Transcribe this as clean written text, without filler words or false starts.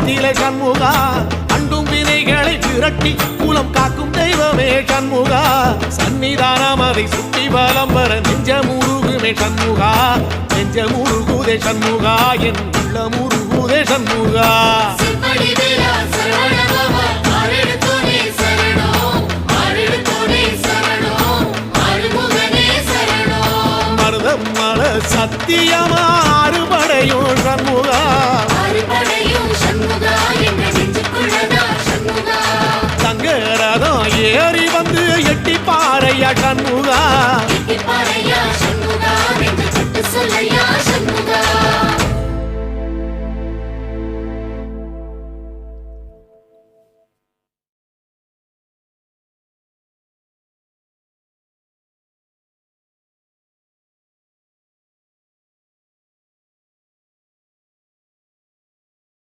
நிலை சண்முகா அண்டும் வினைகளை விரட்டி குலம் காக்கும் தெய்வமே சண்முகா சன்னிதானம் அதை சுற்றி பலம் வர நெஞ்சமுருகுமே சண்முகா நெஞ்சமுருகுதே சண்முகா என் உள்ளமுருகுதே சண்முகா மருதம் மல சத்தியமா அறுபடையும் சண்முகா தங்கரதம் ஏறி வந்து எட்டி பாறையா சண்முகா